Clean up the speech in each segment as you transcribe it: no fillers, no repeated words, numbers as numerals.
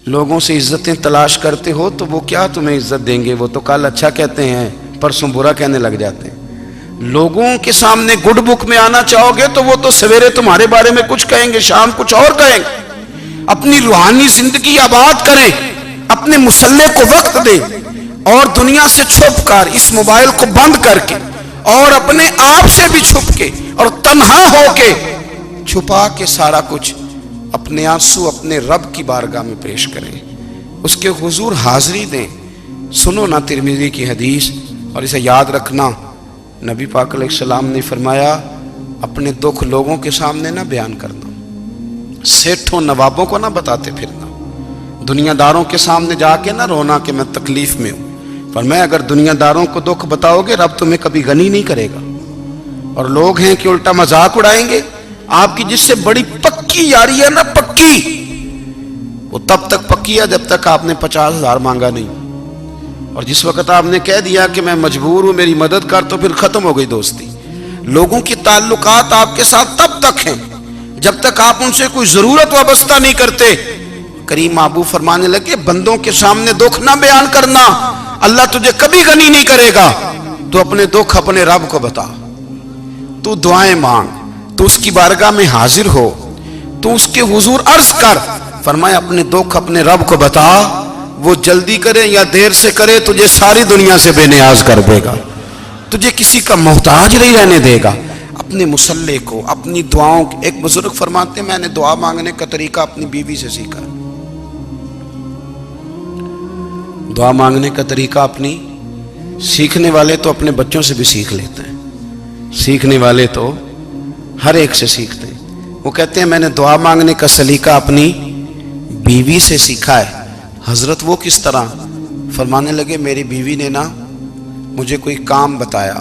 لوگوں سے عزتیں تلاش کرتے ہو تو وہ کیا تمہیں عزت دیں گے؟ وہ تو کل اچھا کہتے ہیں، پرسوں برا کہنے لگ جاتے ہیں۔ لوگوں کے سامنے گڈ بک میں آنا چاہو گے تو وہ تو سویرے تمہارے بارے میں کچھ کہیں گے، شام کچھ اور کہیں گے۔ اپنی روحانی زندگی آباد کریں، اپنے مسلح کو وقت دیں، اور دنیا سے چھپ کر اس موبائل کو بند کر کے اور اپنے آپ سے بھی چھپ کے اور تنہا ہو کے چھپا کے سارا کچھ اپنے آنسو اپنے رب کی بارگاہ میں پیش کریں، اس کے حضور حاضری دیں۔ سنو نا ترمذی کی حدیث، اور اسے یاد رکھنا، نبی پاک علیہ السلام نے فرمایا اپنے دکھ لوگوں کے سامنے نہ بیان کرنا، سیٹھوں نوابوں کو نہ بتاتے پھرنا، دنیا داروں کے سامنے جا کے نہ رونا کہ میں تکلیف میں ہوں۔ فرمایا اگر دنیا داروں کو دکھ بتاؤ گے رب تمہیں کبھی غنی نہیں کرے گا۔ اور لوگ ہیں کہ الٹا مذاق اڑائیں گے آپ کی، جس سے بڑی پکی یاری ہے نا، پکی، وہ تب تک پکی ہے جب تک آپ نے 50,000 مانگا نہیں، اور جس وقت آپ نے کہہ دیا کہ میں مجبور ہوں میری مدد کر، تو پھر ختم ہو گئی دوستی۔ لوگوں کی تعلقات آپ کے ساتھ تب تک ہیں جب تک آپ ان سے کوئی ضرورت وابستہ نہیں کرتے۔ کریم محبوب فرمانے لگے بندوں کے سامنے دکھ نہ بیان کرنا، اللہ تجھے کبھی غنی نہیں کرے گا۔ تو اپنے دکھ اپنے رب کو بتا، تو دعائیں مانگ، تو اس کی بارگاہ میں حاضر ہو، تو اس کے حضور عرض کر۔ فرمایا اپنے دکھ اپنے رب کو بتا، وہ جلدی کرے یا دیر سے کرے تجھے ساری دنیا سے بے نیاز کر دے گا، تجھے کسی کا محتاج نہیں رہنے دے گا۔ اپنے مسلح کو، اپنی دعاؤں، ایک بزرگ فرماتے ہیں میں نے دعا مانگنے کا طریقہ اپنی بیوی سے سیکھا، دعا مانگنے کا طریقہ اپنی، سیکھنے والے تو اپنے بچوں سے بھی سیکھ لیتے ہیں، سیکھنے والے تو ہر ایک سے سیکھتے ہیں۔ وہ کہتے ہیں میں نے دعا مانگنے کا سلیقہ اپنی بیوی سے سیکھا ہے۔ حضرت وہ کس طرح؟ فرمانے لگے میری بیوی نے نا مجھے کوئی کام بتایا،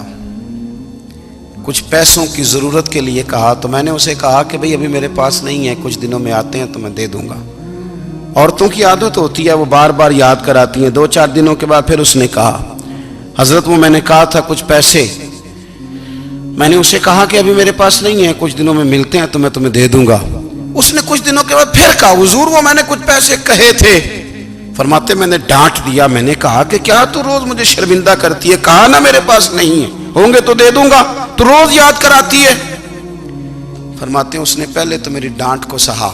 کچھ پیسوں کی ضرورت کے لیے کہا، تو میں نے اسے کہا کہ بھئی ابھی میرے پاس نہیں ہے، کچھ دنوں میں آتے ہیں تو میں دے دوں گا۔ عورتوں کی عادت ہوتی ہے وہ بار بار یاد کراتی ہیں، 2-4 دنوں کے بعد پھر اس نے کہا حضرت وہ میں نے کہا تھا کچھ پیسے، میں نے اسے کہا کہ ابھی میرے پاس نہیں ہے، کچھ دنوں میں ملتے ہیں تو میں تمہیں دے دوں گا۔ اس نے کچھ دنوں کے بعد پھر کہا حضور وہ میں نے کچھ پیسے کہے تھے۔ فرماتے میں نے ڈانٹ دیا، میں نے کہا کہ کیا تو روز مجھے شرمندہ کرتی ہے، کہا نا میرے پاس نہیں ہے، ہوں گے تو دے دوں گا، تو روز یاد کراتی ہے۔ فرماتے ہیں اس نے پہلے تو میری ڈانٹ کو سہا،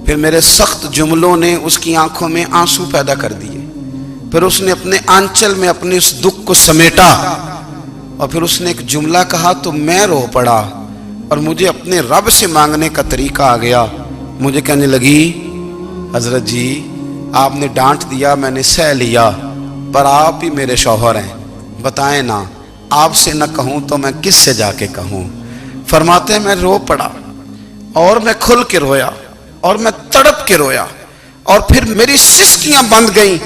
پھر میرے سخت جملوں نے اس کی آنکھوں میں آنسو پیدا کر دیے، پھر اس نے اپنے آنچل میں اپنے اس دکھ کو سمیٹا، اور پھر اس نے ایک جملہ کہا تو میں رو پڑا، اور مجھے اپنے رب سے مانگنے کا طریقہ آ گیا۔ مجھے کہنے لگی حضرت جی آپ نے ڈانٹ دیا میں نے سہ لیا، پر آپ ہی میرے شوہر ہیں، بتائیں نا آپ سے نہ کہوں تو میں کس سے جا کے کہوں۔ فرماتے ہیں میں رو پڑا، اور میں کھل کے رویا، اور میں تڑپ کے رویا، اور پھر میری سسکیاں بند گئیں۔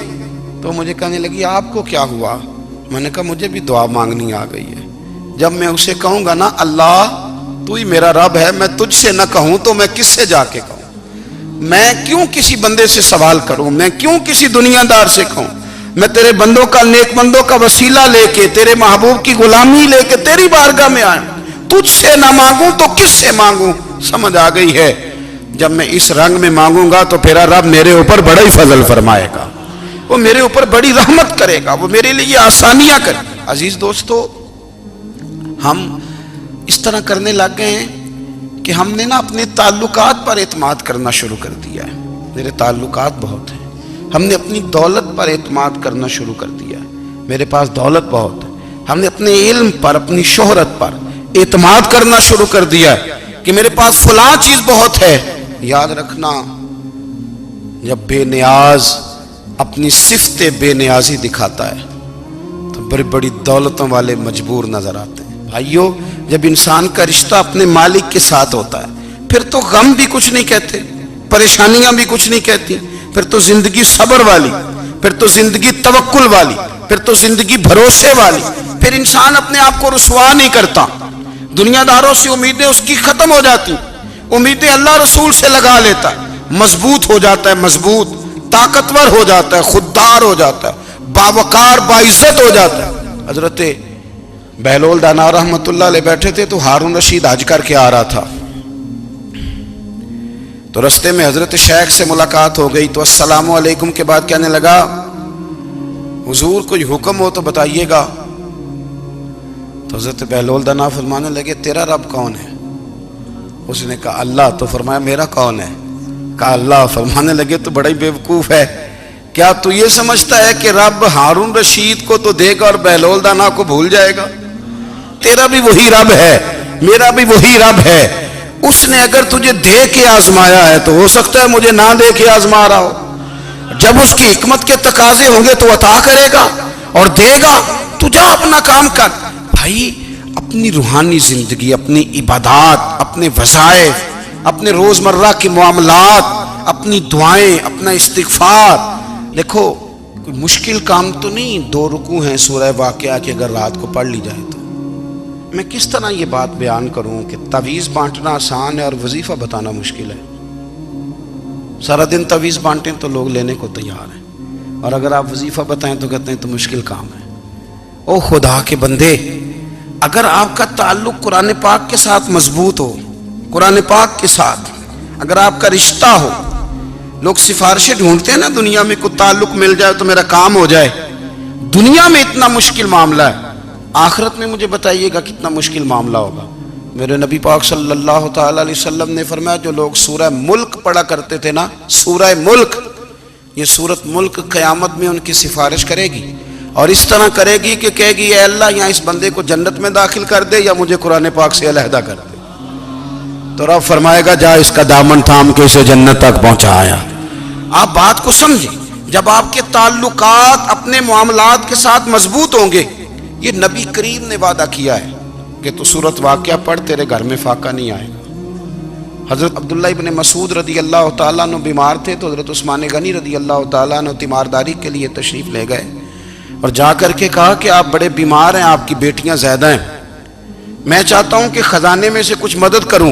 تو مجھے کہنے لگی آپ کو کیا ہوا؟ میں نے کہا مجھے بھی دعا مانگنی آ گئی ہے، جب میں اسے کہوں گا نا اللہ تو ہی میرا رب ہے، میں تجھ سے نہ کہوں تو میں کس سے جا کے کہوں؟ میں کیوں کسی بندے سے سوال کروں؟ میں کیوں کسی دنیا دار سے کہوں؟ میں تیرے بندوں کا، نیک بندوں کا وسیلہ لے کے، تیرے محبوب کی غلامی لے کے تیری بارگاہ میں آیا، تجھ سے نہ مانگوں تو کس سے مانگوں؟ سمجھ آ گئی ہے؟ جب میں اس رنگ میں مانگوں گا تو پھر رب میرے اوپر بڑا ہی فضل فرمائے گا، وہ میرے اوپر بڑی رحمت کرے گا، وہ میرے لیے آسانیاں کرے گا۔ عزیز دوستو، ہم اس طرح کرنے لگ گئے ہیں کہ ہم نے نا اپنے تعلقات پر اعتماد کرنا شروع کر دیا ہے۔ میرے تعلقات بہت ہیں، ہم نے اپنی دولت پر اعتماد کرنا شروع کر دیا ہے، میرے پاس دولت بہت ہے۔ ہم نے اپنے علم پر، اپنی شہرت پر اعتماد کرنا شروع کر دیا ہے کہ میرے پاس فلاں چیز بہت ہے۔ یاد رکھنا جب بے نیاز اپنی صفت بے نیازی دکھاتا ہے تو بڑی بڑی دولتوں والے مجبور نظر آتے ہیں۔ بھائیو جب انسان کا رشتہ اپنے مالک کے ساتھ ہوتا ہے پھر تو غم بھی کچھ نہیں کہتے، پریشانیاں بھی کچھ نہیں کہتی، پھر تو زندگی صبر والی، پھر تو زندگی توکل والی، پھر تو زندگی بھروسے والی، پھر انسان اپنے آپ کو رسوا نہیں کرتا، دنیا داروں سے امیدیں اس کی ختم ہو جاتی، امیدیں اللہ رسول سے لگا لیتا ہے، مضبوط ہو جاتا ہے، مضبوط، طاقتور ہو جاتا ہے، خوددار ہو جاتا ہے، باوقار باعزت ہو جاتا ہے۔ حضرت بہلول دانا رحمت اللہ علیہ بیٹھے تھے تو ہارون رشید حج کر کے آ رہا تھا، تو رستے میں حضرت شیخ سے ملاقات ہو گئی تو السلام علیکم کے بعد کہنے لگا حضور کوئی حکم ہو تو بتائیے گا. تو حضرت بہلول دانا فرمانے لگے تیرا رب کون ہے؟ اس نے کہا اللہ. تو فرمایا میرا کون ہے؟ کہا اللہ. فرمانے لگے تو بڑا ہی بیوقوف ہے، کیا تو یہ سمجھتا ہے کہ رب ہارون رشید کو تو دے گا اور بہلول دانا کو بھول جائے گا؟ تیرا بھی وہی رب ہے، میرا بھی وہی رب ہے. اس نے اگر تجھے دے کے آزمایا ہے تو ہو سکتا ہے مجھے نہ دے کے آزما رہا ہو. جب اس کی حکمت کے تقاضے ہوں گے تو عطا کرے گا اور دے گا. تو جا اپنا کام کر. بھائی اپنی روحانی زندگی، اپنی عبادات، اپنے وظائف، اپنے روزمرہ کے معاملات، اپنی دعائیں، اپنا استغفار. دیکھو کوئی مشکل کام تو نہیں 2 رکوع ہیں سورہ واقعہ کہ اگر رات کو پڑھ لی جائے تو. میں کس طرح یہ بات بیان کروں کہ تعویذ بانٹنا آسان ہے اور وظیفہ بتانا مشکل ہے. سارا دن تعویذ بانٹیں تو لوگ لینے کو تیار ہیں، اور اگر آپ وظیفہ بتائیں تو کہتے ہیں تو مشکل کام ہے. او خدا کے بندے، اگر آپ کا تعلق قرآن پاک کے ساتھ مضبوط ہو، قرآن پاک کے ساتھ اگر آپ کا رشتہ ہو، لوگ سفارشیں ڈھونڈتے ہیں نا دنیا میں، کوئی تعلق مل جائے تو میرا کام ہو جائے. دنیا میں اتنا مشکل معاملہ ہے، آخرت میں مجھے بتائیے گا کتنا مشکل معاملہ ہوگا. میرے نبی پاک صلی اللہ تعالی علیہ وسلم نے فرمایا جو لوگ سورہ ملک پڑھا کرتے تھے نا، سورہ ملک، یہ سورت ملک قیامت میں ان کی سفارش کرے گی، اور اس طرح کرے گی کہ کہے گی اے اللہ یہاں اس بندے کو جنت میں داخل کر دے یا مجھے قرآن پاک سے علیحدہ کر دے. تو رب فرمائے گا جا اس کا دامن تھام کے اسے جنت تک پہنچایا. آپ بات کو سمجھیں، جب آپ کے تعلقات اپنے معاملات کے ساتھ مضبوط ہوں گے، یہ نبی کریم نے وعدہ کیا ہے کہ تو سورت واقعہ پڑھ تیرے گھر میں فاقہ نہیں آئے گا. حضرت عبداللہ ابن مسعود رضی اللہ تعالیٰ عنہ بیمار تھے تو حضرت عثمان غنی رضی اللہ تعالیٰ عنہ تیمارداری کے لیے تشریف لے گئے اور جا کر کے کہا کہ آپ بڑے بیمار ہیں، آپ کی بیٹیاں زیادہ ہیں، میں چاہتا ہوں کہ خزانے میں سے کچھ مدد کروں.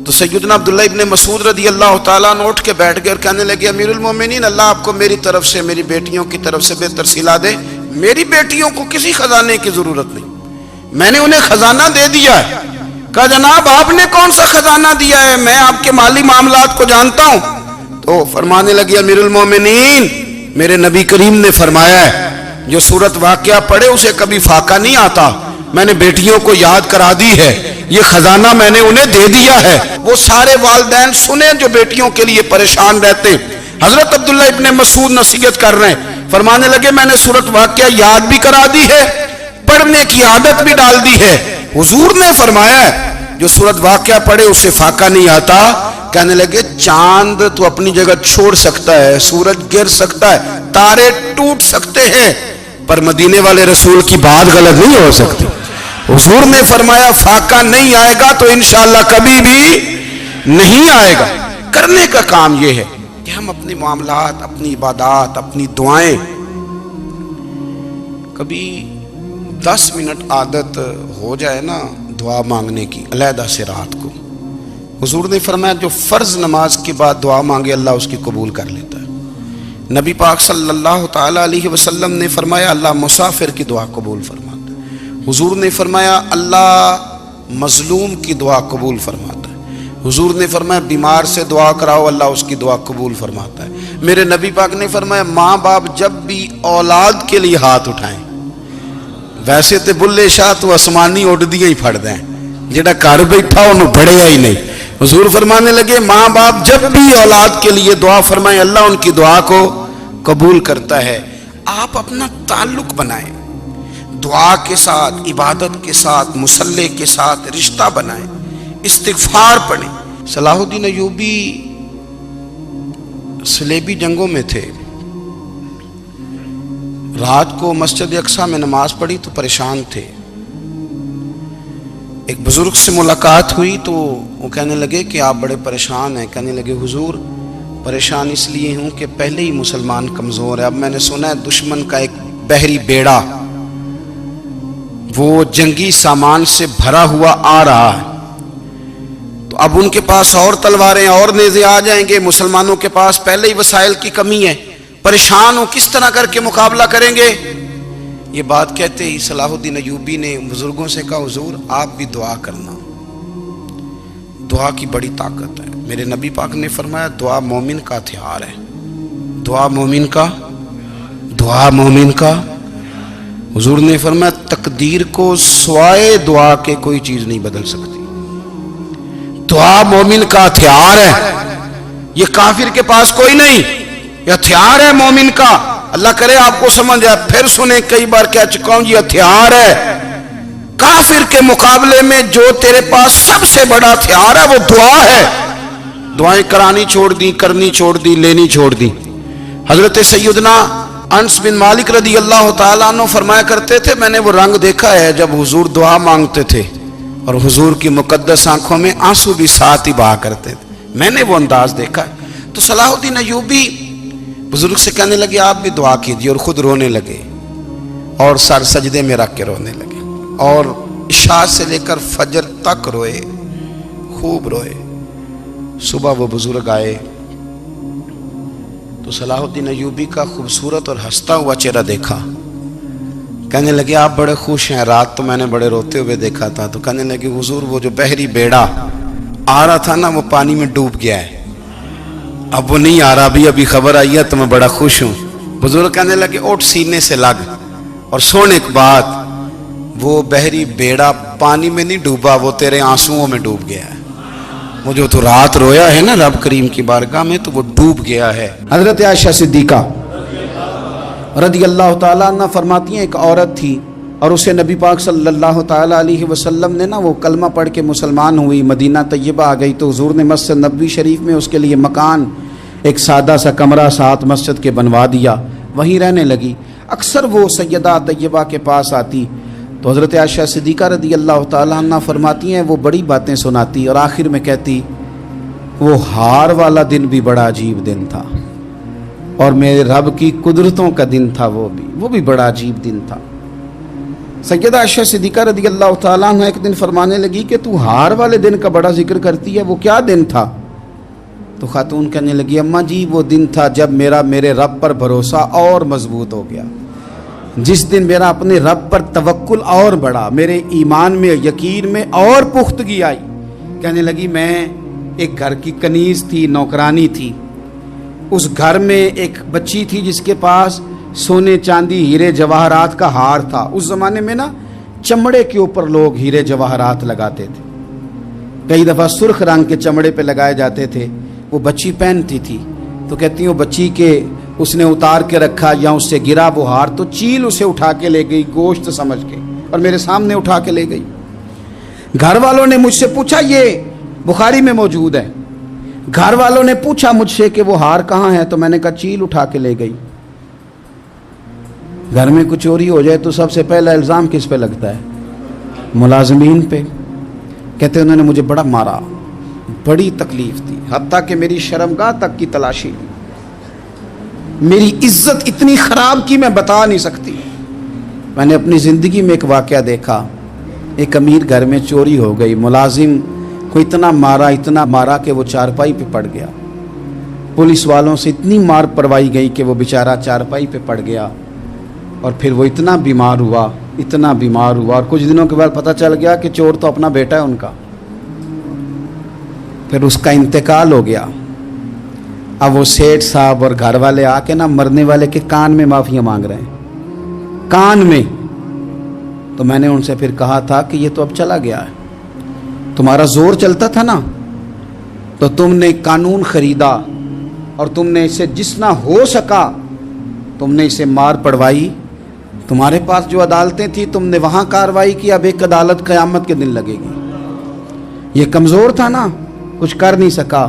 تو سیدنا عبداللہ ابن مسعود رضی اللہ تعالیٰ عنہ اٹھ کے بیٹھ گئے اور کہنے لگے امیر المومنین، اللہ آپ کو میری طرف سے، میری بیٹیوں کی طرف سے بہتر صلہ دے. میری بیٹیوں کو کسی خزانے کی ضرورت نہیں، میں نے انہیں خزانہ دے دیا ہے. کہا جناب آپ نے کون سا خزانہ دیا ہے، میں آپ کے مالی معاملات کو جانتا ہوں. تو فرمانے لگے امیر المومنین، میرے نبی کریم نے فرمایا ہے جو سورت واقعہ پڑھے اسے کبھی فاقہ نہیں آتا. میں نے بیٹیوں کو یاد کرا دی ہے، یہ خزانہ میں نے انہیں دے دیا ہے. وہ سارے والدین سنیں جو بیٹیوں کے لیے پریشان رہتے. حضرت عبداللہ ابن مسعود نصیحت کر رہے ہیں، فرمانے لگے میں نے سورت واقعہ یاد بھی کرا دی ہے، پڑھنے کی عادت بھی ڈال دی ہے. حضور نے فرمایا ہے جو سورت واقعہ پڑھے اسے فاقہ نہیں آتا. کہنے لگے چاند تو اپنی جگہ چھوڑ سکتا ہے، سورج گر سکتا ہے، تارے ٹوٹ سکتے ہیں، پر مدینے والے رسول کی بات غلط نہیں ہو سکتی. حضور نے فرمایا فاقہ نہیں آئے گا تو انشاءاللہ کبھی بھی نہیں آئے گا. کرنے کا کام یہ ہے کہ ہم اپنے معاملات، اپنی عبادات، اپنی دعائیں، کبھی 10 منٹ عادت ہو جائے نا دعا مانگنے کی علیحدہ سے رات کو. حضور نے فرمایا جو فرض نماز کے بعد دعا مانگے اللہ اس کی قبول کر لیتا ہے. نبی پاک صلی اللہ تعالی علیہ وسلم نے فرمایا اللہ مسافر کی دعا قبول فرماتا ہے. حضور نے فرمایا اللہ مظلوم کی دعا قبول فرماتا ہے. حضور نے فرمایا بیمار سے دعا کراؤ اللہ اس کی دعا قبول فرماتا ہے. میرے نبی پاک نے فرمایا ماں باپ جب بھی اولاد کے لیے ہاتھ اٹھائیں، ویسے تے بلے شاہ تو آسمانی اڈ دیا ہی پھڑ دیں، جڑا گھر بیٹھا انہوں بڑھیا ہی نہیں. حضور فرمانے لگے ماں باپ جب بھی اولاد کے لیے دعا فرمائیں اللہ ان کی دعا کو قبول کرتا ہے. آپ اپنا تعلق بنائیں دعا کے ساتھ، عبادت کے ساتھ، مصلی کے ساتھ رشتہ بنائیں، استغفار پڑھیں. صلاح الدین ایوبی صلیبی جنگوں میں تھے، رات کو مسجد اقصیٰ میں نماز پڑھی تو پریشان تھے. ایک بزرگ سے ملاقات ہوئی تو وہ کہنے لگے کہ آپ بڑے پریشان ہیں. کہنے لگے حضور پریشان اس لیے ہوں کہ پہلے ہی مسلمان کمزور ہے، اب میں نے سنا ہے دشمن کا ایک بحری بیڑا وہ جنگی سامان سے بھرا ہوا آ رہا ہے، تو اب ان کے پاس اور تلواریں اور نیزے آ جائیں گے، مسلمانوں کے پاس پہلے ہی وسائل کی کمی ہے، پریشان ہو کس طرح کر کے مقابلہ کریں گے. یہ بات کہتے ہی صلاح الدین ایوبی نے بزرگوں سے کہا حضور آپ بھی دعا کرنا، دعا کی بڑی طاقت ہے. میرے نبی پاک نے فرمایا دعا مومن کا ہتھیار ہے، دعا مومن کا، دعا مومن کا۔ حضور نے فرمایا تقدیر کو سوائے دعا کے کوئی چیز نہیں بدل سکتی، دعا مومن کا ہتھیار ہے، یہ کافر کے پاس کوئی نہیں، یہ ہتھیار ہے مومن کا۔ اللہ کرے آپ کو سمجھ آئے، پھر سنیں، کئی بار کہہ چکا ہوں یہ ہتھیار ہے۔ کافر کے مقابلے میں جو تیرے پاس سب سے بڑا ہتھیار ہے وہ دعا ہے۔ دعائیں کرانی چھوڑ دی، کرنی چھوڑ دی، لینی چھوڑ دی۔ حضرت سیدنا انس بن مالک رضی اللہ تعالیٰ عنہ فرمایا کرتے تھے، میں نے وہ رنگ دیکھا ہے جب حضور دعا مانگتے تھے اور حضور کی مقدس آنکھوں میں آنسو بھی ساتھ ہی بہا کرتے تھے، میں نے وہ انداز دیکھا ہے۔ تو صلاح الدین ایوبی بزرگ سے کہنے لگے آپ بھی دعا کیجیے، اور خود رونے لگے اور سر سجدے میں رکھ کے رونے لگے، اور عشاء سے لے کر فجر تک روئے، خوب روئے۔ صبح وہ بزرگ آئے تو صلاح الدین ایوبی کا خوبصورت اور ہنستا ہوا چہرہ دیکھا، کہنے لگے آپ بڑے خوش ہیں، رات تو میں نے بڑے روتے ہوئے دیکھا تھا۔ تو کہنے لگے حضور وہ جو بحری بیڑا آ رہا تھا نا وہ پانی میں ڈوب گیا ہے، اب وہ نہیں آ رہا، ابھی خبر آئی ہے تو میں بڑا خوش ہوں۔ بزرگ کہنے لگے اٹھ سینے سے لگ اور سن ایک بات، وہ بحری بیڑا پانی میں نہیں ڈوبا، وہ تیرے آنسوؤں میں ڈوب گیا ہے۔ وہ جو تو رات رویا ہے نا رب کریم کی بارگاہ میں تو وہ ڈوب گیا ہے۔ حضرت عائشہ صدیقہ رضی اللہ تعالیٰ عنہ فرماتی ہیں ایک عورت تھی اور اسے نبی پاک صلی اللہ تعالیٰ علیہ وسلم نے نا وہ کلمہ پڑھ کے مسلمان ہوئی، مدینہ طیبہ آ گئی تو حضور نے مسجد نبوی شریف میں اس کے لیے مکان، ایک سادہ سا کمرہ ساتھ مسجد کے بنوا دیا، وہیں رہنے لگی۔ اکثر وہ سیدہ طیبہ کے پاس آتی تو حضرت عائشہ صدیقہ رضی اللہ تعالیٰ عنہ فرماتی ہیں وہ بڑی باتیں سناتی اور آخر میں کہتی وہ ہار والا دن بھی بڑا عجیب دن تھا اور میرے رب کی قدرتوں کا دن تھا، وہ بھی بڑا عجیب دن تھا۔ سیدہ عائشہ صدیقہ رضی اللہ تعالیٰ عنہ ایک دن فرمانے لگی کہ تو ہار والے دن کا بڑا ذکر کرتی ہے، وہ کیا دن تھا؟ تو خاتون کہنے لگی اماں جی وہ دن تھا جب میرے رب پر بھروسہ اور مضبوط ہو گیا، جس دن میرا اپنے رب پر توکل اور بڑھا، میرے ایمان میں یقین میں اور پختگی آئی۔ کہنے لگی میں ایک گھر کی کنیز تھی، نوکرانی تھی، اس گھر میں ایک بچی تھی جس کے پاس سونے چاندی ہیرے جواہرات کا ہار تھا۔ اس زمانے میں نا چمڑے کے اوپر لوگ ہیرے جواہرات لگاتے تھے، کئی دفعہ سرخ رنگ کے چمڑے پہ لگائے جاتے تھے، وہ بچی پہنتی تھی۔ تو کہتی ہیں وہ بچی کے اس نے اتار کے رکھا یا اس سے گرا وہ ہار تو چیل اسے اٹھا کے لے گئی گوشت سمجھ کے اور میرے سامنے اٹھا کے لے گئی۔ گھر والوں نے مجھ سے پوچھا، یہ بخاری میں موجود ہے، گھر والوں نے پوچھا مجھ سے کہ وہ ہار کہاں ہے تو میں نے کہا چیل اٹھا کے لے گئی۔ گھر میں کچھ چوری ہو جائے تو سب سے پہلا الزام کس پہ لگتا ہے؟ ملازمین پہ۔ کہتے انہوں نے مجھے بڑا مارا، بڑی تکلیف تھی، حتیٰ کہ میری شرمگاہ تک کی تلاشی لی، میری عزت اتنی خراب کی میں بتا نہیں سکتی۔ میں نے اپنی زندگی میں ایک واقعہ دیکھا، ایک امیر گھر میں چوری ہو گئی، ملازم کو اتنا مارا کہ وہ چارپائی پہ پڑ گیا، پولیس والوں سے اتنی مار پروائی گئی کہ وہ بیچارہ چارپائی پہ پڑ گیا، اور پھر وہ اتنا بیمار ہوا اور کچھ دنوں کے بعد پتہ چل گیا کہ چور تو اپنا بیٹا ہے ان کا، پھر اس کا انتقال ہو گیا۔ اب وہ سیٹھ صاحب اور گھر والے آ کے نا مرنے والے کے کان میں معافیاں مانگ رہے ہیں، کان میں۔ تو میں نے ان سے پھر کہا تھا کہ یہ تو اب چلا گیا ہے، تمہارا زور چلتا تھا نا تو تم نے قانون خریدا اور تم نے اسے جتنا ہو سکا تم نے اسے مار پڑوائی، تمہارے پاس جو عدالتیں تھیں تم نے وہاں کارروائی کی، اب ایک عدالت قیامت کے دن لگے گی۔ یہ کمزور تھا نا، کچھ کر نہیں سکا۔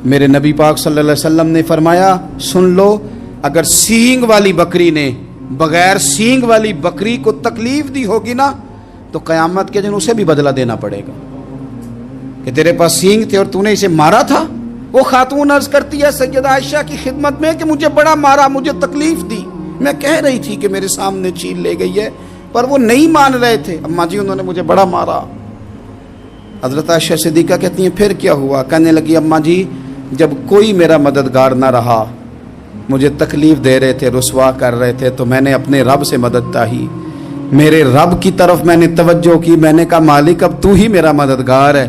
میرے نبی پاک صلی اللہ علیہ وسلم نے فرمایا سن لو، اگر سینگ والی بکری نے بغیر سینگ والی بکری کو تکلیف دی ہوگی نا تو قیامت کے دن اسے بھی بدلہ دینا پڑے گا کہ تیرے پاس سینگ تھے اور تو نے اسے مارا تھا۔ وہ خاتون عرض کرتی ہے سیدہ عائشہ کی خدمت میں کہ مجھے بڑا مارا، مجھے تکلیف دی، میں کہہ رہی تھی کہ میرے سامنے چیل لے گئی ہے پر وہ نہیں مان رہے تھے، اماں جی انہوں نے مجھے بڑا مارا۔ حضرت عائشہ صدیقہ کہتی ہیں پھر کیا ہوا؟ کہنے لگی اماں جی جب کوئی میرا مددگار نہ رہا، مجھے تکلیف دے رہے تھے، رسوا کر رہے تھے، تو میں نے اپنے رب سے مدد چاہی، میرے رب کی طرف میں نے توجہ کی، میں نے کہا مالک اب تو ہی میرا مددگار ہے،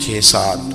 6-7,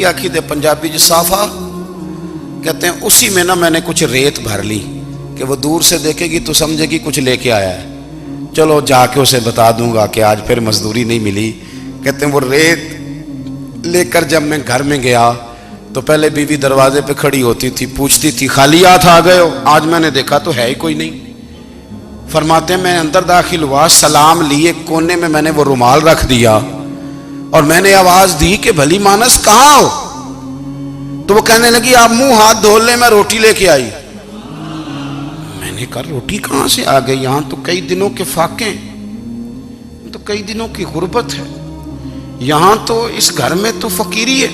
پکی آخی دے پنجابی جو صافا کہتے ہیں اسی میں نا میں نے کچھ ریت بھر لی کہ وہ دور سے دیکھے گی تو سمجھے گی کچھ لے کے آیا ہے، چلو جا کے اسے بتا دوں گا کہ آج پھر مزدوری نہیں ملی۔ کہتے ہیں وہ ریت لے کر جب میں گھر میں گیا تو پہلے بیوی دروازے پہ کھڑی ہوتی تھی، پوچھتی تھی خالی ہاتھ آ گئے ہو؟ آج میں نے دیکھا تو ہے ہی کوئی نہیں۔ فرماتے ہیں میں اندر داخل ہوا، سلام لیے، کونے میں میں نے وہ رومال رکھ دیا اور میں نے آواز دی کہ بھلی مانس کہاں ہو؟ تو وہ کہنے لگی آپ منہ ہاتھ دھو لیں، میں روٹی لے کے آئی۔ میں نے کہا روٹی کہاں سے آ گئی؟ یہاں تو کئی دنوں کے فاقے، تو کئی دنوں کی غربت ہے، یہاں تو اس گھر میں تو فقیری ہے۔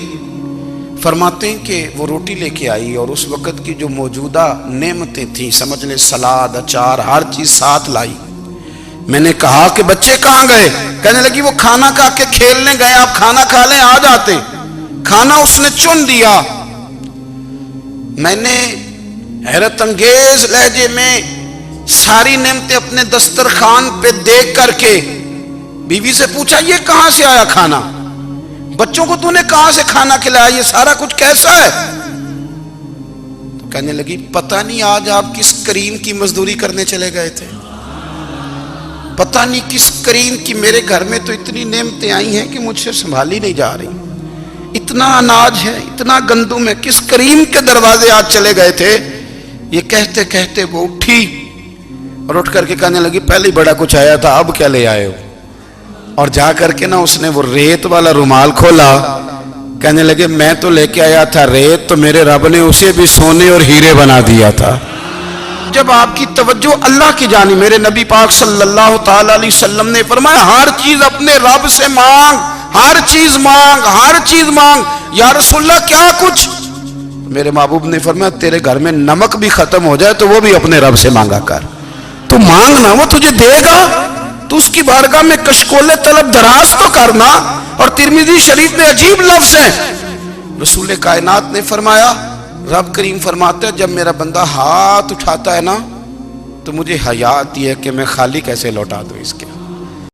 فرماتے ہیں کہ وہ روٹی لے کے آئی اور اس وقت کی جو موجودہ نعمتیں تھیں، سمجھ لیں سلاد، اچار، ہر چیز ساتھ لائی۔ میں نے کہا کہ بچے کہاں گئے؟ کہنے لگی وہ کھانا کھا کے کھیلنے گئے، آپ کھانا کھا لیں آ جاتے۔ کھانا اس نے چن دیا۔ میں نے حیرت انگیز لہجے میں ساری نعمتیں اپنے دسترخوان پہ دیکھ کر کے بیوی سے پوچھا یہ کہاں سے آیا کھانا؟ بچوں کو تو نے کہاں سے کھانا کھلایا؟ یہ سارا کچھ کیسا ہے؟ تو کہنے لگی پتہ نہیں آج آپ کس کریم کی مزدوری کرنے چلے گئے تھے، پتہ نہیں کس کریم کی، میرے گھر میں تو اتنی نعمتیں آئی ہیں کہ مجھ سے سنبھالی نہیں جا رہی، اتنا اناج ہے، اتنا گندم ہے، کس کریم کے دروازے آج چلے گئے تھے؟ یہ کہتے کہتے وہ اٹھی اور اٹھ کر کے کہنے لگی پہلے بڑا کچھ آیا تھا، اب کیا لے آئے ہو؟ اور جا کر کے نا اس نے وہ ریت والا رومال کھولا، کہنے لگے میں تو لے کے آیا تھا ریت، تو میرے رب نے اسے بھی سونے اور ہیرے بنا دیا تھا۔ جب آپ کی توجہ اللہ کی جانب، میرے نبی پاک صلی اللہ تعالی علیہ وسلم نے فرمایا ہر چیز اپنے رب سے مانگ، ہر چیز مانگ، ہر چیز مانگ۔ یا رسول اللہ کیا کچھ؟ میرے محبوب نے فرمایا تیرے گھر میں نمک بھی ختم ہو جائے تو وہ بھی اپنے رب سے مانگا کر، تو مانگنا وہ تجھے دے گا، تو اس کی بارگاہ میں کشکول طلب دراز تو کرنا۔ اور ترمذی شریف میں عجیب لفظ ہے، رسول کائنات نے فرمایا، رب کریم فرماتا ہے جب میرا بندہ ہاتھ اٹھاتا ہے نا تو مجھے حیا آتی ہے کہ میں خالی کیسے لوٹا دوں اس کے۔